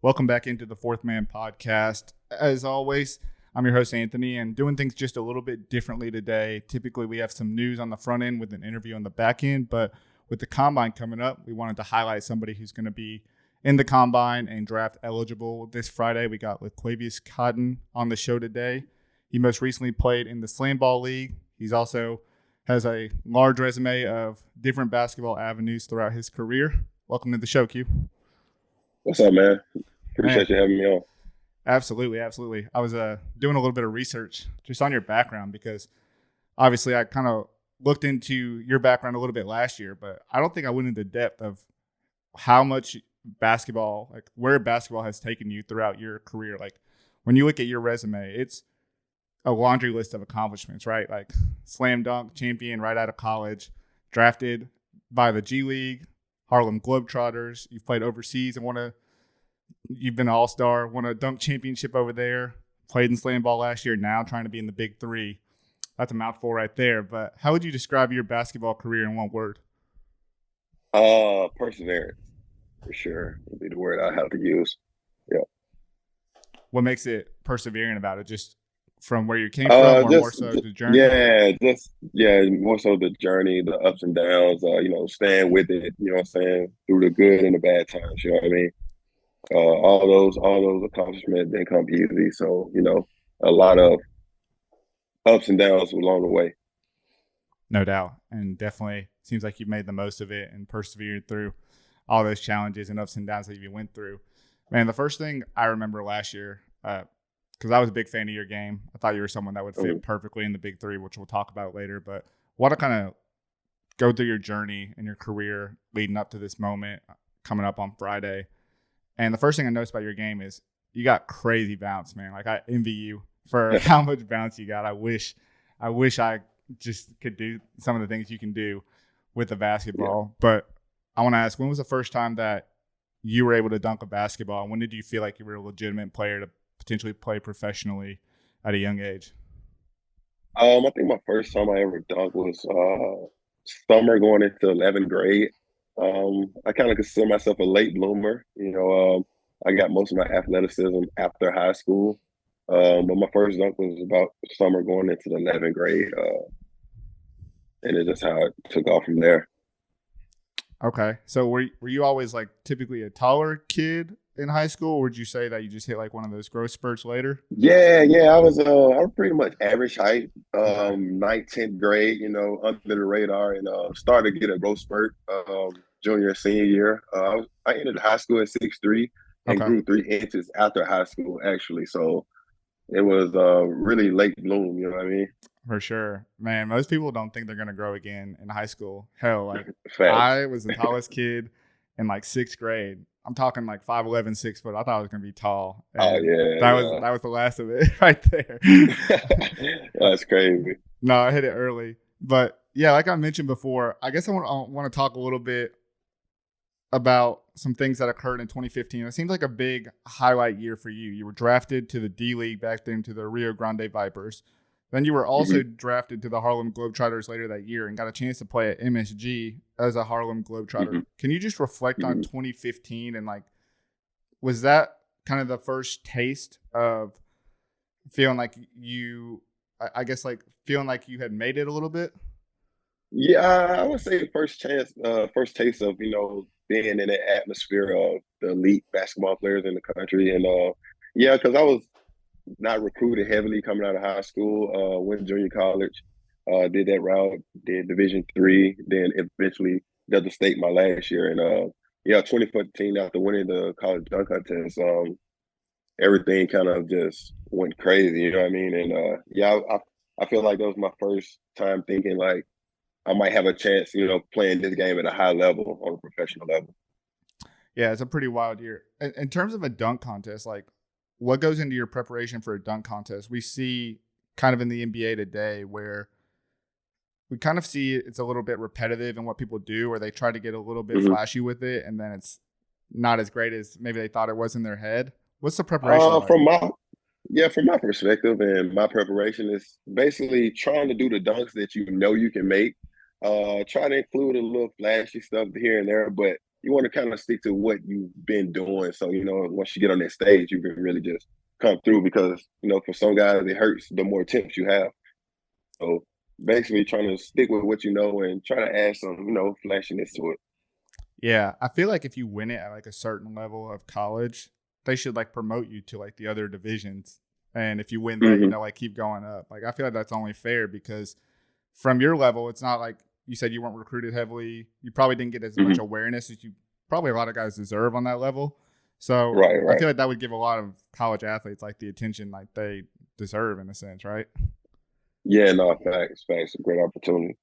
Welcome back into the Fourth Man Podcast. As always, I'm your host, Anthony, and doing things just a little bit differently today. Typically, we have some news on the front end with an interview on the back end, but with the Combine coming up, we wanted to highlight somebody who's going to be in the Combine and draft eligible this Friday. We got LaQuavius Cotton on the show today. He most recently played in the SlamBall League. He's also has a large resume of different basketball avenues throughout his career. Welcome to the show, Q. What's up, man? Appreciate you having me on. Absolutely. I was doing a little bit of research just on your background because obviously I kind of looked into your background a little bit last year, but I don't think I went into depth of how much basketball, like where basketball has taken you throughout your career. Like when you look at your resume, it's a laundry list of accomplishments, right? Like slam dunk champion right out of college, drafted by the G League, Harlem Globetrotters. You've played overseas and you've been an all-star, won a dunk championship over there, played in slam ball last year, now trying to be in the BIG3. That's a mouthful right there. But how would you describe your basketball career in one word? Perseverance, for sure, would be the word I have to use. Yeah. What makes it persevering about it? Just from where you came from, or more so the journey? More so the journey, the ups and downs, staying with it, you know what I'm saying, through the good and the bad times, you know what I mean? All those accomplishments didn't come easy. So, a lot of ups and downs along the way. No doubt. And definitely seems like you've made the most of it and persevered through all those challenges and ups and downs that you went through. Man, the first thing I remember last year, because I was a big fan of your game. I thought you were someone that would fit perfectly in the BIG3, which we'll talk about later. But want to kind of go through your journey and your career leading up to this moment coming up on Friday. And the first thing I noticed about your game is you got crazy bounce, man. Like I envy you for how much bounce you got. I wish I just could do some of the things you can do with the basketball. Yeah. But I want to ask, when was the first time that you were able to dunk a basketball? When did you feel like you were a legitimate player to potentially play professionally at a young age? I think my first time I ever dunked was summer going into 11th grade. I kind of consider myself a late bloomer. I got most of my athleticism after high school. But my first dunk was about summer going into the 11th grade. And it's just how it took off from there. Okay. So were you always like typically a taller kid in high school, or would you say that you just hit like one of those growth spurts later? Yeah. I was pretty much average height, 9th, 10th grade, under the radar, and started to get a growth spurt junior and senior year. I entered high school at 6'3" and grew 3 inches after high school, actually. So it was really late bloom, you know what I mean? For sure. Man, most people don't think they're going to grow again in high school. Hell, like Facts. I was the tallest kid in like 6th grade. I'm talking like 5'11", 6 foot. I thought I was going to be tall. And that was the last of it right there. That's crazy. No, I hit it early. But yeah, like I mentioned before, I guess I want to talk a little bit about some things that occurred in 2015. It seems like a big highlight year for you. You were drafted to the D League back then, to the Rio Grande Vipers. Then you were also drafted to the Harlem Globetrotters later that year and got a chance to play at MSG as a Harlem Globetrotter. Can you just reflect on 2015 and like, was that kind of the first taste of feeling like feeling like you had made it a little bit? Yeah, I would say the first taste of, being in the atmosphere of the elite basketball players in the country. And because I was not recruited heavily coming out of high school, went to junior college, did that route, did Division III, then eventually did the state my last year. And 2014, after winning the college dunk contest, everything kind of just went crazy, you know what I mean? And I feel like that was my first time thinking like I might have a chance, playing this game at a high level, on a professional level. Yeah, it's a pretty wild year. In terms of a dunk contest, like what goes into your preparation for a dunk contest? We see kind of in the NBA today where we kind of see it's a little bit repetitive in what people do, or they try to get a little bit flashy with it, and then it's not as great as maybe they thought it was in their head. What's the preparation like? From my perspective, and my preparation is basically trying to do the dunks that you can make. Try to include a little flashy stuff here and there, but you want to kind of stick to what you've been doing. So, once you get on that stage, you can really just come through because, for some guys, it hurts the more attempts you have. So basically trying to stick with what you know and try to add some, flashiness to it. Yeah, I feel like if you win it at like a certain level of college, they should like promote you to like the other divisions. And if you win that, Mm-hmm. like keep going up. Like I feel like that's only fair because from your level, it's not like you said you weren't recruited heavily. You probably didn't get as much Mm-hmm. awareness as you probably a lot of guys deserve on that level. So Right, I right. feel like that would give a lot of college athletes like the attention like they deserve in a sense, right? Yeah, no, facts. A great opportunity.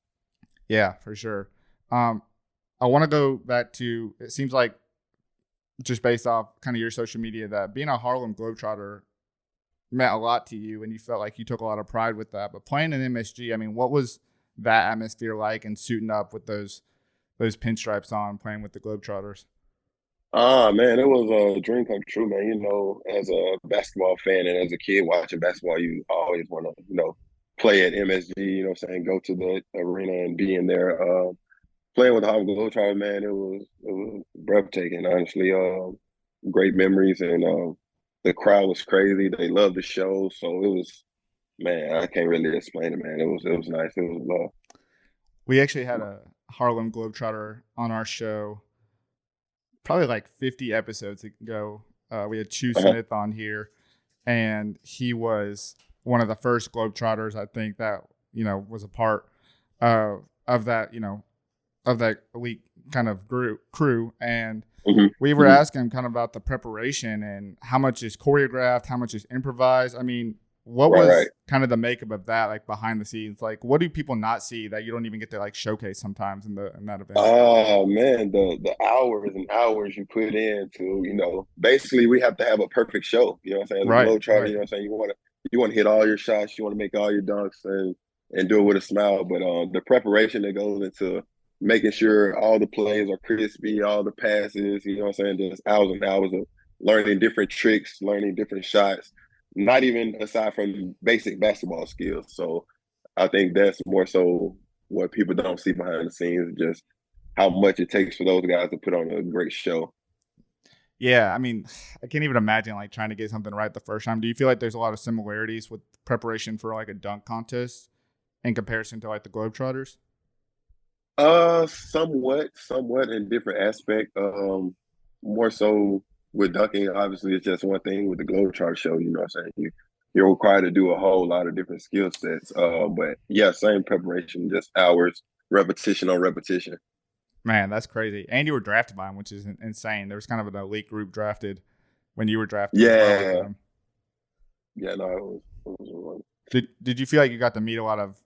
Yeah, for sure. Um, I want to go back to it seems like just based off kind of your social media that being a Harlem Globetrotter meant a lot to you and you felt like you took a lot of pride with that. But playing in MSG, I mean, what was that atmosphere like and suiting up with those pinstripes on playing with the Globetrotters? Ah, man, it was a dream come true, man. As a basketball fan and as a kid watching basketball, you always want to, play at MSG, go to the arena and be in there. Playing with the Harlem Globetrotters, man, it was breathtaking, honestly. Great memories, and the crowd was crazy. They loved the show, so it was, man, I can't really explain it, man. It was nice. It was love. We actually had a Harlem Globetrotter on our show probably like 50 episodes ago. We had Chew Uh-huh. Smith on here, and he was one of the first Globetrotters I think that was a part of that of that elite kind of crew. And Hmm. we were Hmm. asking him kind of about the preparation and how much is choreographed, how much is improvised. I mean, what Right, right. was kind of the makeup of that, like behind the scenes? Like, what do people not see that you don't even get to like showcase sometimes in that event? Oh man, the hours and hours you put in to, basically we have to have a perfect show. You know what I'm saying? As a Right, Globetrotter, right. you know what I'm saying? You want to hit all your shots, you want to make all your dunks and do it with a smile. But the preparation that goes into making sure all the plays are crispy, all the passes, you know what I'm saying? Just hours and hours of learning different tricks, learning different shots, not even aside from basic basketball skills. So I think that's more so what people don't see behind the scenes, just how much it takes for those guys to put on a great show. Yeah, I mean, I can't even imagine like trying to get something right the first time. Do you feel like there's a lot of similarities with preparation for like a dunk contest in comparison to like the Globetrotters? Somewhat in different aspect. More so with dunking, obviously it's just one thing. With the Globetrotter show, you know what I'm saying? You're required to do a whole lot of different skill sets. But yeah, same preparation, just hours, repetition on repetition. Man, that's crazy. And you were drafted by him, which is insane. There was kind of an elite group drafted when you were drafted as well with Yeah, them. yeah, no, it was Did you feel like you got to meet a lot of,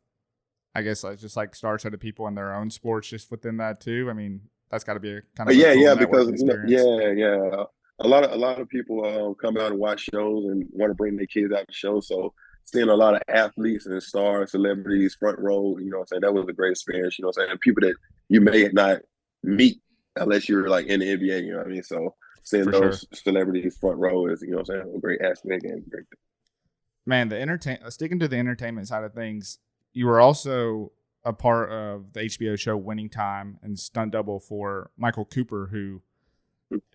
I guess, like just like star-studded people in their own sports just within that too? I mean, that's got to be a kind of a Yeah, cool yeah, because networking experience. yeah. A lot of people come out and watch shows and want to bring their kids out to shows. So seeing a lot of athletes and stars, celebrities, front row, you know what I'm saying, that was a great experience, you know what I'm saying? And people that you may not meet unless you're like in the NBA, you know what I mean? So seeing For sure. those celebrities front row is, you know what I'm saying, a great aspect and great thing. Man, sticking to the entertainment side of things, you were also a part of the HBO show Winning Time and stunt double for Michael Cooper, who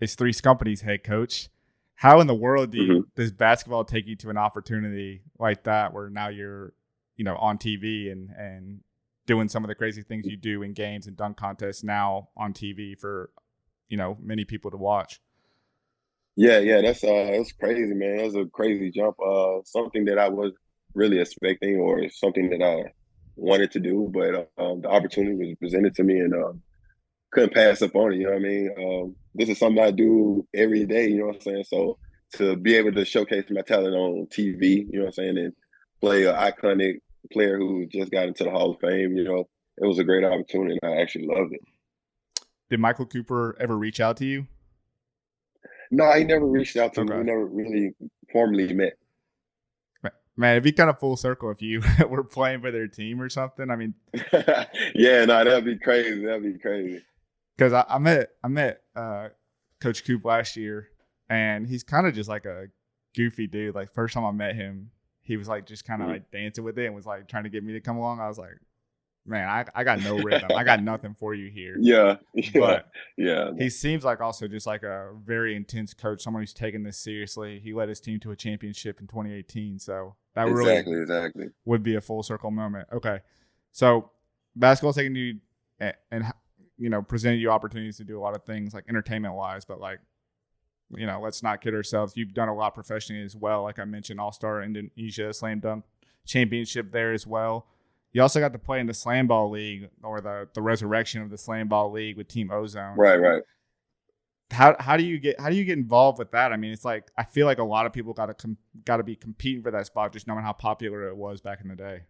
is Three's Company's head coach. How in the world Mm-hmm. does basketball take you to an opportunity like that where now you're, on TV and doing some of the crazy things you do in games and dunk contests now on TV for, many people to watch? Yeah, that's crazy, man. That's a crazy jump. Something that I was really expecting or something that I wanted to do, but the opportunity was presented to me and couldn't pass up on it. You know what I mean? This is something I do every day. You know what I'm saying? So to be able to showcase my talent on TV, you know what I'm saying, and play an iconic player who just got into the Hall of Fame, it was a great opportunity, and I actually loved it. Did Michael Cooper ever reach out to you? No, he never reached out to me. We Okay. never really formally met. Man, it'd be kind of full circle if you were playing for their team or something. I mean, Yeah, no, that'd be crazy. That'd be crazy. because I met Coach Coop last year, and he's kind of just like a goofy dude. Like first time I met him, he was like just kind of Mhm. like dancing with it and was like trying to get me to come along. I was like, man, I got no rhythm. I got nothing for you here. Yeah, yeah, But yeah. he seems like also just like a very intense coach, someone who's taking this seriously. He led his team to a championship in 2018, so that really Exactly. would be a full circle moment. Okay, so basketball's taking you and presented you opportunities to do a lot of things like entertainment wise, but like let's not kid ourselves. You've done a lot professionally as well. Like I mentioned, All-Star Indonesia Slam Dunk Championship there as well. You also got to play in the SlamBall League, or the resurrection of the SlamBall League with Team Ozone. Right. How do you get involved with that? I mean, it's like I feel like a lot of people got to be competing for that spot, just knowing how popular it was back in the day.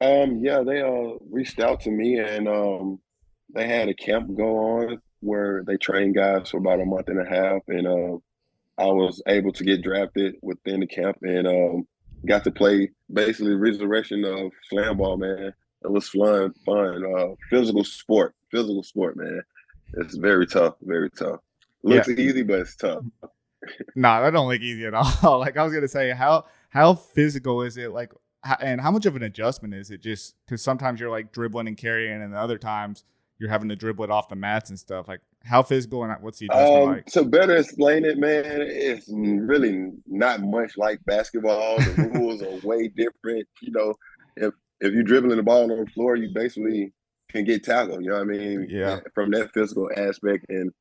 Yeah, they reached out to me, and they had a camp go on where they trained guys for about a month and a half, and I was able to get drafted within the camp, and got to play basically the resurrection of slam ball, man. It was fun. Physical sport, man. It's very tough, very tough. Yeah, Looks easy, but it's tough. nah, that don't look easy at all. Like I was gonna say, how physical is it? Like, and how much of an adjustment is it? Just because sometimes you're like dribbling and carrying, and other times you're having to dribble it off the mats and stuff. Like, how physical and what's the adjustment like? To better explain it, man, it's really not much like basketball. The rules are way different. If you're dribbling the ball on the floor, you basically can get tackled. You know what I mean? Yeah, From that physical aspect, and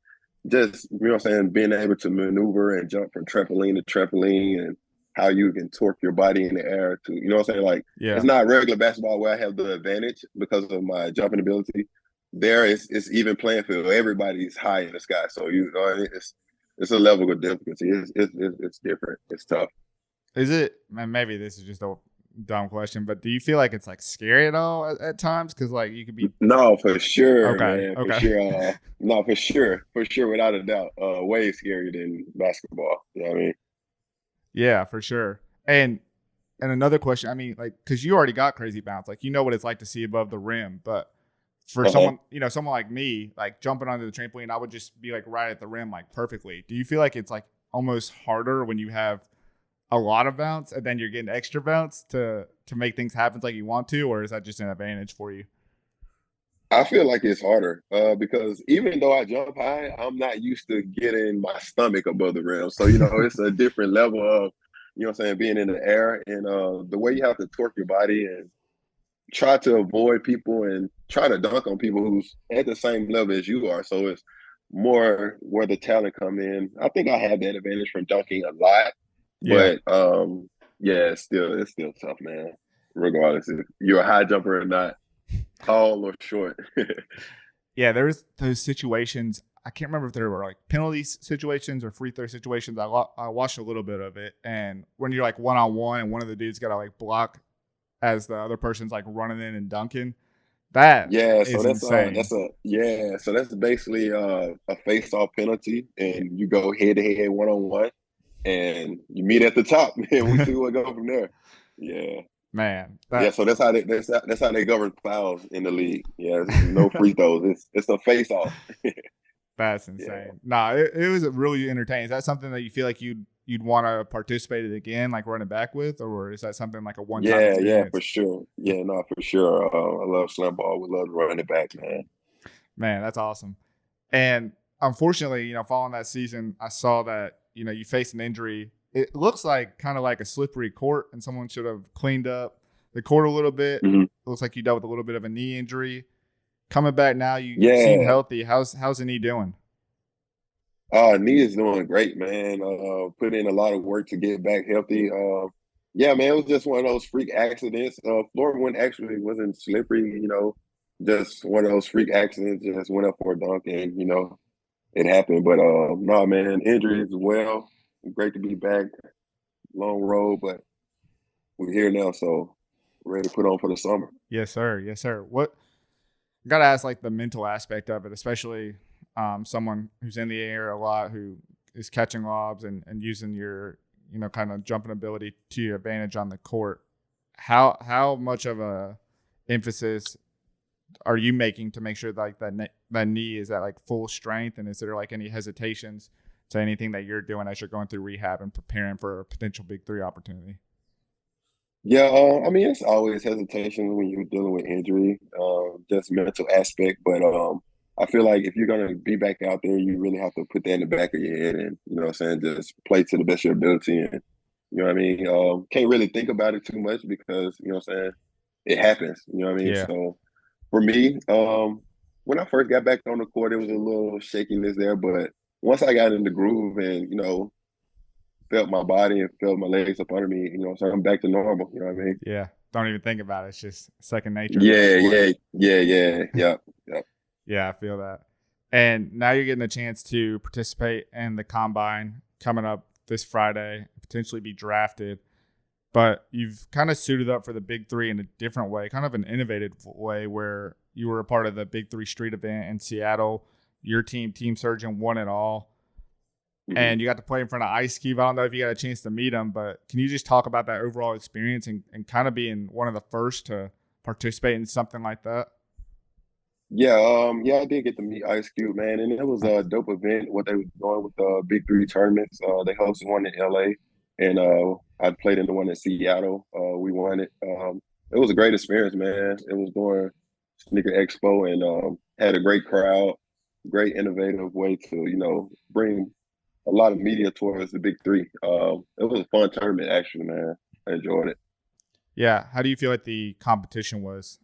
just what I'm saying, being able to maneuver and jump from trampoline to trampoline, and how you can torque your body in the air to, what I'm saying? Like, yeah. it's not regular basketball where I have the advantage because of my jumping ability. There it's even playing field. Everybody's high in the sky, so it's a level of difficulty. It's different. It's tough. Is it? And maybe this is just a dumb question, but do you feel like it's like scary at all at times? Because like you could be No, for sure, okay, man. For okay, sure. No, for sure, without a doubt. Way scarier than basketball. You know what I mean? yeah, for sure. And another question, I mean, like, because you already got crazy bounce, like you know what it's like to see above the rim, but for Uh-huh. someone like me, like jumping onto the trampoline, I would just be like right at the rim, like perfectly. Do you feel like it's like almost harder when you have a lot of bounce and then you're getting extra bounce to make things happen like you want to, or is that just an advantage for you? I feel like it's harder because even though I jump high, I'm not used to getting my stomach above the rim. So, it's a different level of, what I'm saying, being in the air, and the way you have to torque your body and try to avoid people and try to dunk on people who's at the same level as you are. So it's more where the talent come in. I think I had that advantage from dunking a lot, Yeah. but yeah, it's still tough, man. Regardless if you're a high jumper or not, tall or short. Yeah, there's those situations. I can't remember if there were like penalty situations or free throw situations. I watched a little bit of it, and when you're like one on one, and one of the dudes got to like block as the other person's like running in and dunking, that Yeah, so is that's insane. so that's basically a face-off penalty, and you go head-to-head one-on-one, and you meet at the top, and we see what goes from there. Yeah. Man, Yeah, that so that's how they govern fouls in the league. Yeah, no free throws. It's a face off. that's Yeah, insane. Nah, it was really entertaining. Is that something that you feel like you'd want to participate in again, like running back with, or is that something like a one time yeah, for experience? sure. Yeah, no, for sure. I love slam ball. We love running it back, man. Man, that's awesome. And unfortunately, following that season, I saw that you faced an injury. It looks like kind of like a slippery court, and someone should have cleaned up the court a little bit. Hmm. It looks like you dealt with a little bit of a knee injury. Coming back now, you seem Yeah, healthy. How's the knee doing? knee is doing great, man. Put in a lot of work to get back healthy. Yeah, man, it was just one of those freak accidents. Floor one actually wasn't slippery, just one of those freak accidents. Just went up for a dunk, and it happened. But no, man, injuries as well. Great to be back. Long road, but we're here now, so ready to put on for the summer. Yes, sir. Yes, sir. What gotta ask like the mental aspect of it, especially someone who's in the air a lot, who is catching lobs and using your kind of jumping ability to your advantage on the court. How much of a emphasis are you making to make sure like that knee is at like full strength, and is there like any hesitations to anything that you're doing as you're going through rehab and preparing for a potential Big 3 opportunity? Yeah, I mean, it's always hesitation when you're dealing with injury, just mental aspect. But I feel like if you're gonna be back out there, you really have to put that in the back of your head, and you know what I'm saying, just play to the best of your ability, and you know what I mean. Can't really think about it too much because you know what I'm saying, it happens. You know what I mean. Yeah. So for me, when I first got back on the court, it was a little shakiness there, but once I got in the groove and you know felt my body and felt my legs up under me, you know, so I'm back to normal. You know what I mean? Yeah. Don't even think about it. It's just second nature at that Yeah, point. yep. Yeah, I feel that. And now you're getting a chance to participate in the combine coming up this Friday, potentially be drafted. But you've kind of suited up for the Big Three in a different way, kind of an innovative way, where you were a part of the Big Three street event in Seattle. Your team, Team Surgeon, won it all. Hmm. And you got to play in front of Ice Cube. I don't know if you got a chance to meet him, but can you just talk about that overall experience and kind of being one of the first to participate in something like that? Yeah, I did get to meet Ice Cube, man, and it was a dope event. What they were doing with the Big Three tournaments, they hosted one in LA, and I played in the one in Seattle. We won it. It was a great experience, man. It was during Sneaker Expo, and had a great crowd, great innovative way to you know bring a lot of media towards the Big Three. It was a fun tournament, actually, man. I enjoyed it. Yeah. How do you feel like the competition was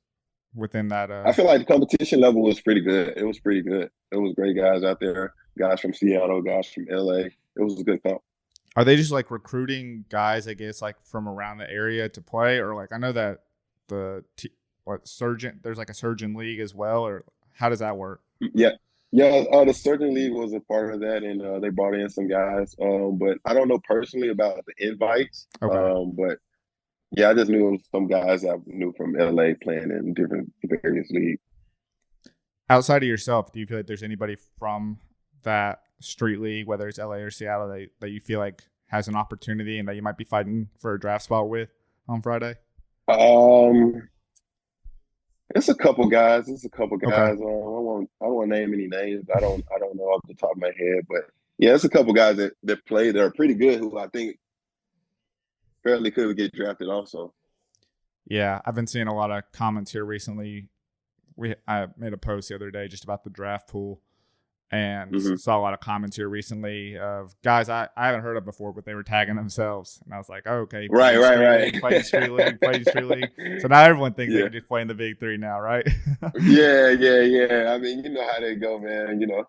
within that? I feel like the competition level was pretty good. It was pretty good. It was great guys out there, guys from Seattle, guys from LA. It was a good comp. Are they just like recruiting guys, I guess, like from around the area to play, or like I know that the surgeon there's like a surgeon league as well, or how does that work? Yeah. Yeah, the Surgeon League was a part of that, and they brought in some guys. But I don't know personally about the invites. Okay. But yeah, I just knew some guys I knew from LA playing in different various leagues. Outside of yourself, do you feel like there's anybody from that street league, whether it's LA or Seattle, that you feel like has an opportunity and that you might be fighting for a draft spot with on Friday? Um, it's a couple guys. It's a couple Okay. guys. I don't want to name any names. I don't know off the top of my head, but yeah, it's a couple guys that play that are pretty good who I think fairly could get drafted also. Yeah, I've been seeing a lot of comments here recently. I made a post the other day just about the draft pool and Hmm. saw a lot of comments here recently of guys I haven't heard of before, but they were tagging themselves. And I was like, oh, okay, Right, right, played in street league, played in street league. right. So now everyone thinks they Yeah, can just play in the Big Three now, right? yeah. I mean, you know how they go, man. You know,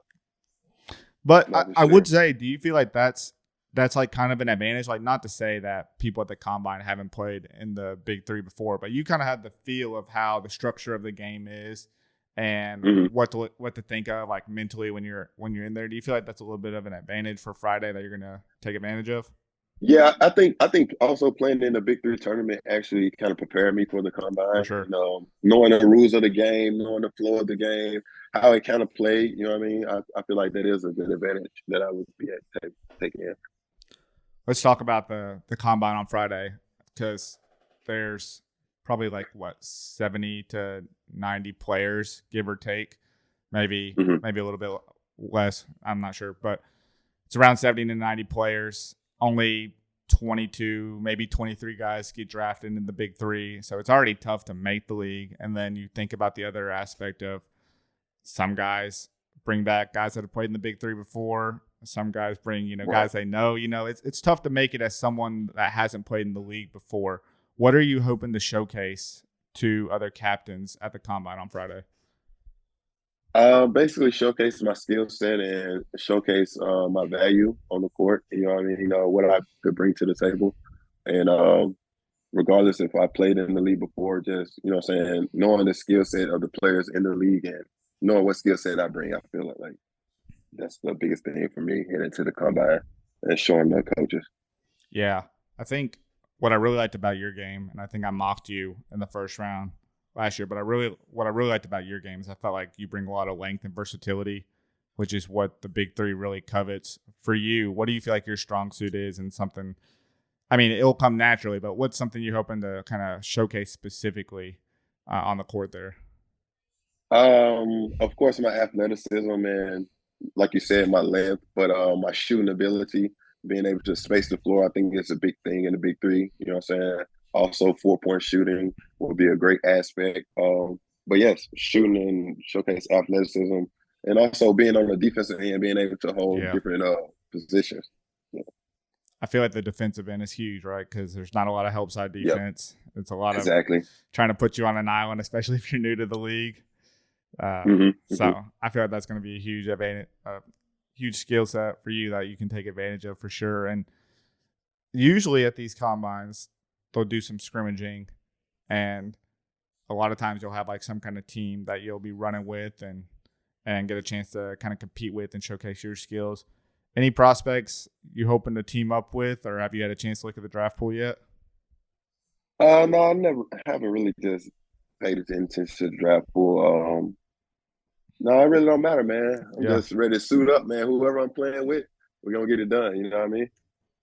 But not for I would sure. say, do you feel like that's like kind of an advantage? Like, not to say that people at the combine haven't played in the Big Three before, but you kind of have the feel of how the structure of the game is and Hmm. what to think of like mentally when you're in there. Do you feel like that's a little bit of an advantage for Friday that you're gonna take advantage of? Yeah, I think also playing in the Big Three tournament actually kind of prepared me for the For combine. sure. You know, knowing the rules of the game, knowing the flow of the game, how it kind of played. You know what I mean? I feel like that is a good advantage that I would be taking in. Let's talk about the combine on Friday because there's probably like what 70 to 90 players, give or take, Hmm. maybe a little bit less. I'm not sure, but it's around 70 to 90 players. Only 22, maybe 23 guys get drafted in the Big Three, so it's already tough to make the league. And then you think about the other aspect of some guys bring back guys that have played in the Big Three before. Some guys bring, Right. guys they know. It's tough to make it as someone that hasn't played in the league before. What are you hoping to showcase to other captains at the combine on Friday? Basically showcase my skill set and showcase my value on the court. You know what I mean? You know what I could bring to the table, and regardless if I played in the league before, just you know what I'm saying, knowing the skill set of the players in the league and knowing what skill set I bring, I feel like that's the biggest thing for me heading to the combine and showing the coaches. Yeah, I think what I really liked about your game, and I think I mocked you in the first round last year, but what I really liked about your game is I felt like you bring a lot of length and versatility, which is what the Big Three really covets. For you, what do you feel like your strong suit is, and something? I mean, it'll come naturally, but what's something you're hoping to kind of showcase specifically on the court there? Of course, my athleticism and, like you said, my length, but my shooting ability, being able to space the floor, I think is a big thing in the Big Three. You know what I'm saying? Also, 4-point shooting will be a great aspect. But yes, shooting and showcase athleticism, and also being on the defensive end, being able to hold Yeah. different positions. Yeah. I feel like the defensive end is huge, right? Because there's not a lot of help side Yep. defense. It's a lot of Exactly. trying to put you on an island, especially if you're new to the league. Mm-hmm. So I feel like that's going to be a huge advantage, huge skill set for you that you can take advantage of for sure. And usually at these combines, they'll do some scrimmaging, and a lot of times you'll have like some kind of team that you'll be running with and get a chance to kind of compete with and showcase your skills. Any prospects you hoping to team up with, or have you had a chance to look at the draft pool yet? No, haven't really just paid attention to the draft pool. No, it really don't matter, man. I'm Yeah. just ready to suit up, man. Whoever I'm playing with, we're gonna get it done. You know what I mean?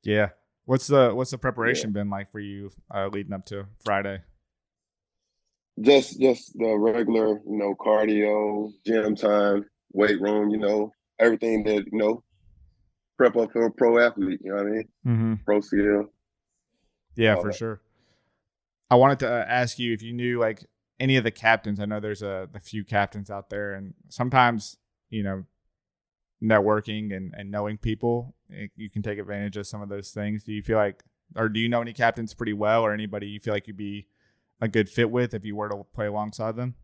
Yeah. What's the Yeah. preparation been like for you leading up to Friday? Just the regular, cardio, gym time, weight room, everything that, prep up for a pro athlete, you know what I mean? Mm-hmm. Pro skill, Yeah, all for that. sure. I wanted to ask you if you knew like any of the captains. I know there's a few captains out there, and sometimes networking and knowing people, you can take advantage of some of those things. Do you feel like, or do you know any captains pretty well, or anybody you feel like you'd be a good fit with if you were to play alongside them?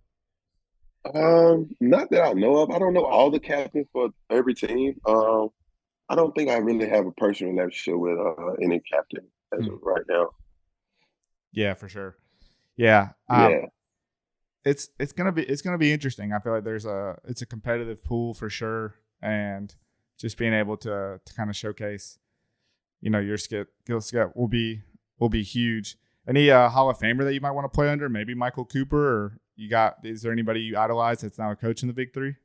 Not that I know of. I don't know all the captains for every team. I don't think I really have a personal relationship with any captain as Hmm. of right now. Yeah, for sure. Yeah. Yeah. It's gonna be interesting. I feel like it's a competitive pool for sure, and just being able to kind of showcase, your skill set will be huge. Any Hall of Famer that you might want to play under? Maybe Michael Cooper, or is there anybody you idolize that's now a coach in the Big Three?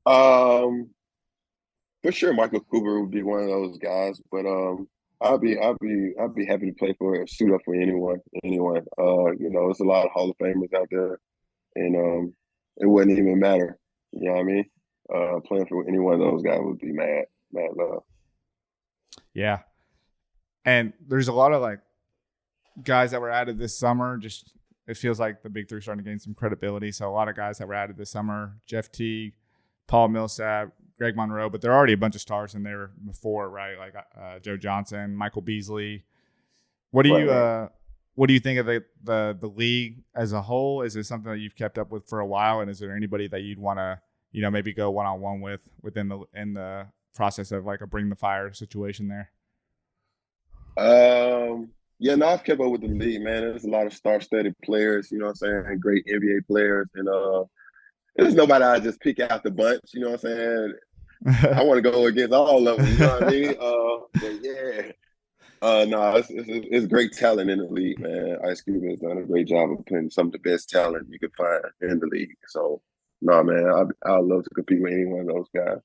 Um, for sure, Michael Cooper would be one of those guys, but I'd be happy to play for suit up for anyone, anyone. There's a lot of Hall of Famers out there, and it wouldn't even matter. You know what I mean? Playing for any one of those guys would be mad love. Yeah, and there's a lot of like guys that were added this summer. Just it feels like the Big Three starting to gain some credibility. So a lot of guys that were added this summer: Jeff Teague, Paul Millsap, Greg Monroe. But there are already a bunch of stars in there before, right? Like Joe Johnson, Michael Beasley. What do Right, you right. what do you think of the league as a whole? Is it something that you've kept up with for a while? And is there anybody that you'd want to maybe go one on one with within the process of like a bring the fire situation there? Yeah, no, I've kept up with the league, man. There's a lot of star-studded players. You know what I'm saying? Great NBA players, and there's nobody I just pick out the bunch. You know what I'm saying? I want to go against all of them. You know what I mean? But yeah, no, it's great talent in the league, man. Ice Cube has done a great job of putting some of the best talent you could find in the league. So, no, man, I'd love to compete with any one of those guys.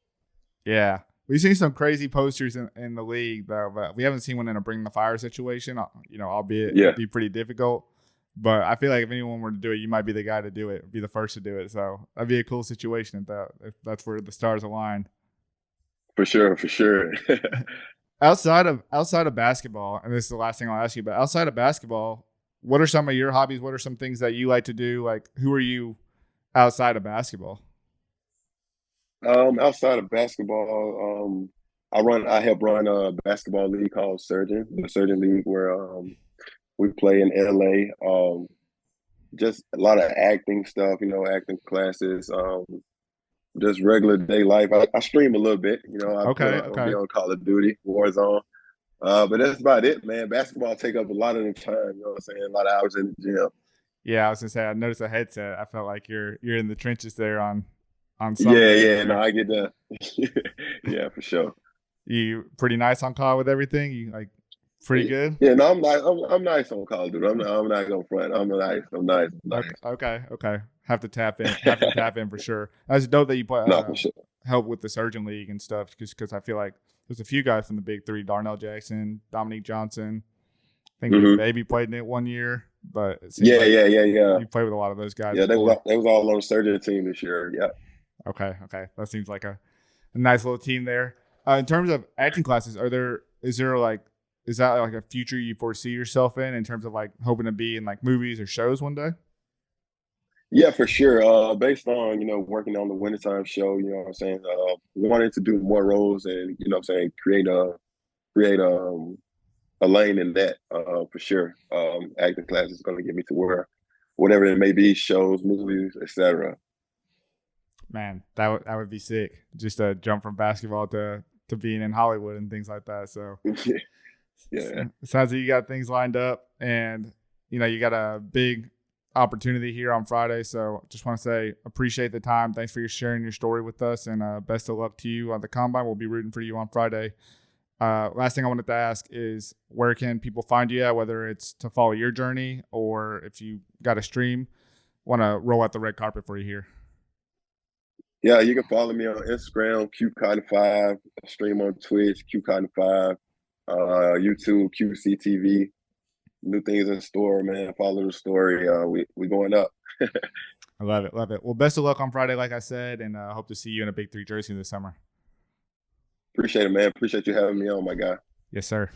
Yeah. We've seen some crazy posters in the league, though, but we haven't seen one in a bring the fire situation. Albeit Yeah, it'd be pretty difficult. But I feel like if anyone were to do it, you might be the guy to do it, be the first to do it. So that'd be a cool situation if that's where the stars align. for sure, for sure. Outside of basketball, and this is the last thing I'll ask you, but outside of basketball, what are some of your hobbies? What are some things that you like to do? Like, who are you outside of basketball? Outside of basketball, I help run a basketball league called the Surgeon League, where we play in LA. Just a lot of acting stuff, acting classes, just regular day life. I stream a little bit, Okay, I'll be okay. on Call of Duty, Warzone. But that's about it, man. Basketball take up a lot of the time, you know what I'm saying? A lot of hours in the gym. Yeah, I was gonna say I noticed a headset. I felt like you're in the trenches there on some Yeah, days yeah, no, there. I get that. Yeah, for sure. You pretty nice on call with everything. You like pretty good. Yeah, no, I'm nice. I'm nice on Call of Duty. I'm not gonna front. I'm nice. I'm nice. I'm Okay, nice. okay. Have to tap in. Have to tap in for sure. That's dope that you play No, for sure. help with the Surgeon League and stuff. Because I feel like there's a few guys from the Big Three: Darnell Jackson, Dominique Johnson. I think Big Hmm. Baby played in it one year, but it seems Yeah, like yeah, yeah, yeah. you played with a lot of those guys Yeah, before. they was all on the surgeon team this year. Yeah. Okay. That seems like a nice little team there. In terms of acting classes, is there like is that like a future you foresee yourself in terms of like hoping to be in like movies or shows one day? Yeah, for sure. Based on, working on the Wintertime show, you know what I'm saying, wanting to do more roles and, what I'm saying, create a lane in that, for sure. Acting class is going to get me to where, whatever it may be, shows, movies, etc. Man, that would be sick. Just a jump from basketball to being in Hollywood and things like that. So Yeah. it sounds like you got things lined up, and you got a big opportunity here on Friday. So just want to say appreciate the time. Thanks for sharing your story with us, and best of luck to you on the combine. We'll be rooting for you on Friday. Last thing I wanted to ask is where can people find you at, whether it's to follow your journey or if you got a stream. Want to roll out the red carpet for you here. Yeah, you can follow me on Instagram, QCotton5, stream on Twitch, QCotton5, YouTube, QCTV. New things in store, man. Follow the story. We going up. I love it. Love it. Well, best of luck on Friday, like I said, and hope to see you in a BIG3 jersey this summer. Appreciate it, man. Appreciate you having me on, my guy. Yes, sir.